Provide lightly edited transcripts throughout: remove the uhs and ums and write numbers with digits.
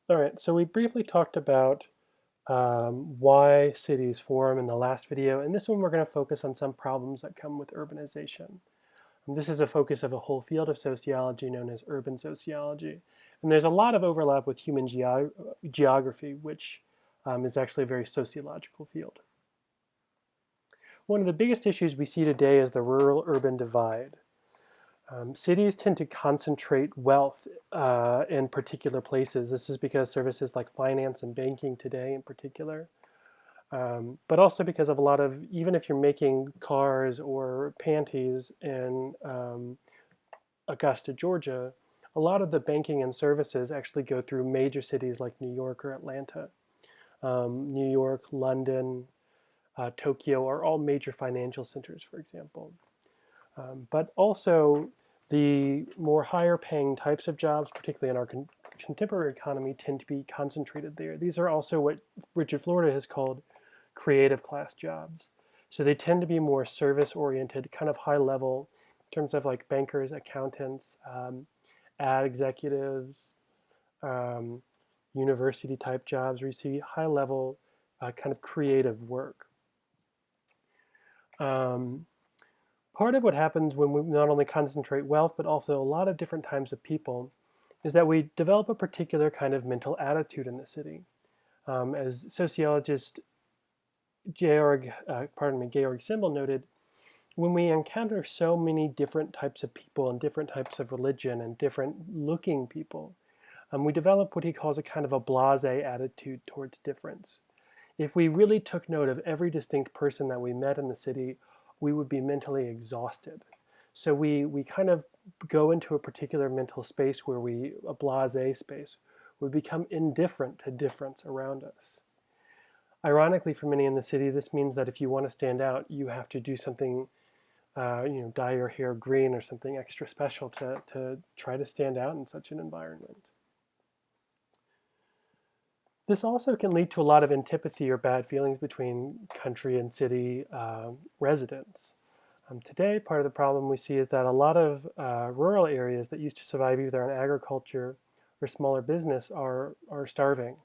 All right, so we briefly talked about why cities form in the last video. In this one, we're going to focus on some problems that come with urbanization. And this is a focus of a whole field of sociology known as urban sociology. And there's a lot of overlap with human geography, which is actually a very sociological field. One of the biggest issues we see today is the rural-urban divide. Cities tend to concentrate wealth in particular places. This is because services like finance and banking today in particular, but also because of a lot of, even if you're making cars or panties in Augusta, Georgia, a lot of the banking and services actually go through major cities like New York or Atlanta. New York, London, Tokyo are all major financial centers, for example. But also the more higher paying types of jobs, particularly in our contemporary economy, tend to be concentrated there. These are also what Richard Florida has called creative class jobs. So they tend to be more service oriented, kind of high level in terms of like bankers, accountants, ad executives, um, university type jobs where you see high level kind of creative work. Um, Part of what happens when we not only concentrate wealth, but also a lot of different types of people, is that we develop a particular kind of mental attitude in the city. As sociologist Georg Simmel noted, when we encounter so many different types of people and different types of religion and different looking people, we develop what he calls a kind of a blasé attitude towards difference. If we really took note of every distinct person that we met in the city, we would be mentally exhausted. So we kind of go into a particular mental space where a blasé space, we become indifferent to difference around us. Ironically, for many in the city, this means that if you want to stand out, you have to do something, dye your hair green or something extra special to try to stand out in such an environment. This also can lead to a lot of antipathy or bad feelings between country and city residents. Today, part of the problem we see is that a lot of rural areas that used to survive either on agriculture or smaller business are starving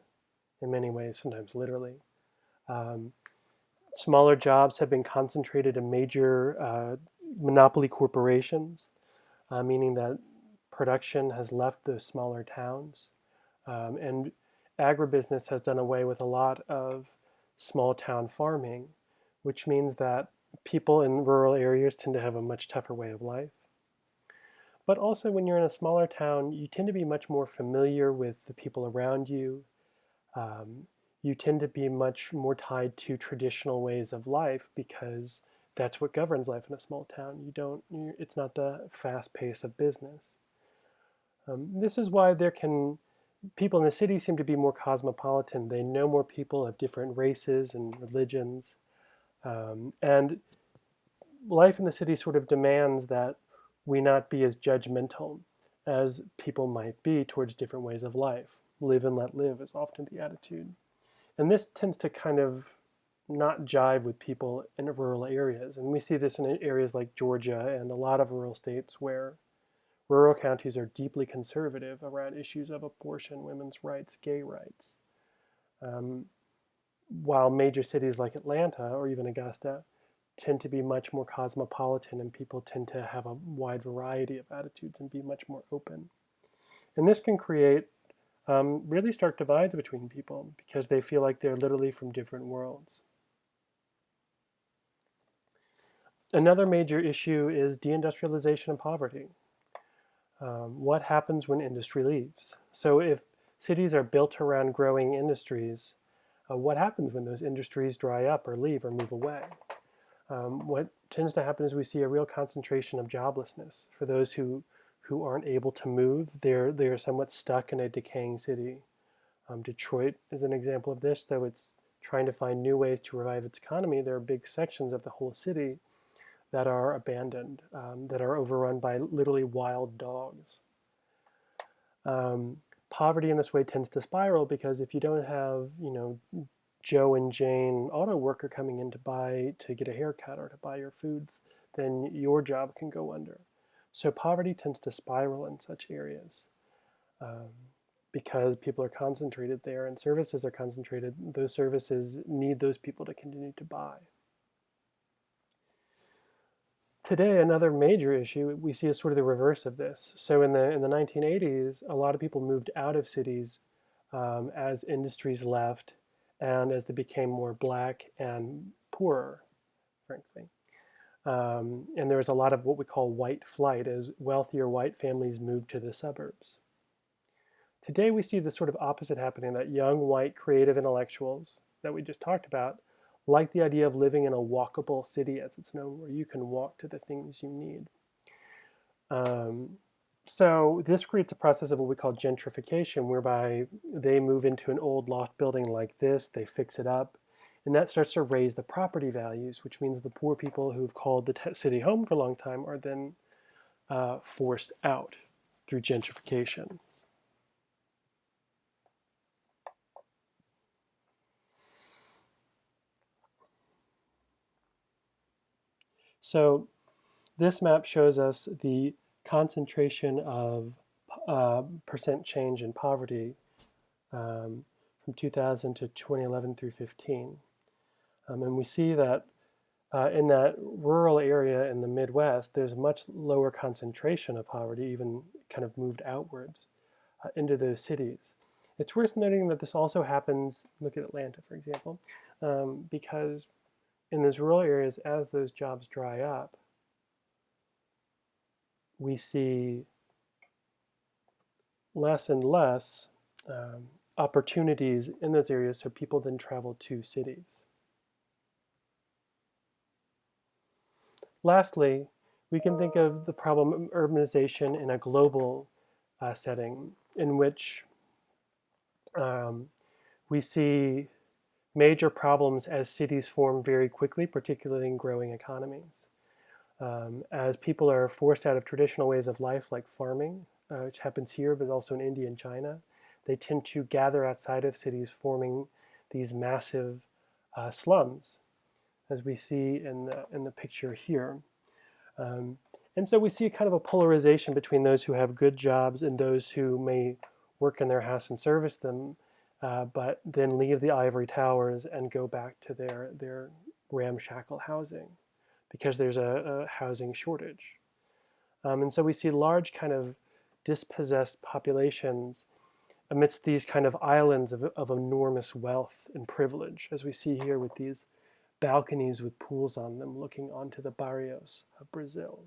in many ways, sometimes literally. Um, Smaller jobs have been concentrated in major monopoly corporations, meaning that production has left those smaller towns. And agribusiness has done away with a lot of small town farming, which means that people in rural areas tend to have a much tougher way of life. But also, when you're in a smaller town, you tend to be much more familiar with the people around you. Um, you tend to be much more tied to traditional ways of life because that's what governs life in a small town. It's not the fast pace of business. This is why people in the city seem to be more cosmopolitan. They know more people of different races and religions. And life in the city sort of demands that we not be as judgmental as people might be towards different ways of life. Live and let live is often the attitude. And this tends to kind of not jive with people in rural areas. And we see this in areas like Georgia and a lot of rural states where rural counties are deeply conservative around issues of abortion, women's rights, gay rights. Um, while major cities like Atlanta or even Augusta tend to be much more cosmopolitan and people tend to have a wide variety of attitudes and be much more open. And this can create really stark divides between people because they feel like they're literally from different worlds. Another major issue is deindustrialization and poverty. What happens when industry leaves? So if cities are built around growing industries, what happens when those industries dry up or leave or move away? What tends to happen is we see a real concentration of joblessness for those who aren't able to move. They're somewhat stuck in a decaying city. Detroit is an example of this, though it's trying to find new ways to revive its economy. There are big sections of the whole city that are abandoned, that are overrun by literally wild dogs. Um, Poverty in this way tends to spiral because if you don't have, Joe and Jane auto worker coming in to get a haircut or to buy your foods, then your job can go under. So poverty tends to spiral in such areas. Um, because people are concentrated there and services are concentrated. Those services need those people to continue to buy. Today, another major issue we see is sort of the reverse of this. So in the 1980s, a lot of people moved out of cities as industries left and as they became more black and poorer, frankly. And there was a lot of what we call white flight as wealthier white families moved to the suburbs. Today we see the sort of opposite happening, that young white creative intellectuals that we just talked about like the idea of living in a walkable city, as it's known, where you can walk to the things you need. So this creates a process of what we call gentrification, whereby they move into an old loft building like this, they fix it up, and that starts to raise the property values, which means the poor people who've called the city home for a long time are then forced out through gentrification. So this map shows us the concentration of percent change in poverty from 2000 to 2011 through 15. And we see that in that rural area in the Midwest, there's a much lower concentration of poverty, even kind of moved outwards into those cities. It's worth noting that this also happens, look at Atlanta, for example, because in those rural areas, as those jobs dry up, we see less and less opportunities in those areas, so people then travel to cities. Lastly, we can think of the problem of urbanization in a global setting, in which we see major problems as cities form very quickly, particularly in growing economies. As people are forced out of traditional ways of life like farming, which happens here, but also in India and China, they tend to gather outside of cities, forming these massive slums, as we see in the picture here. And so we see kind of a polarization between those who have good jobs and those who may work in their house and service them, but then leave the ivory towers and go back to their ramshackle housing because there's a housing shortage. And so we see large kind of dispossessed populations amidst these kind of islands of enormous wealth and privilege, as we see here with these balconies with pools on them looking onto the barrios of Brazil.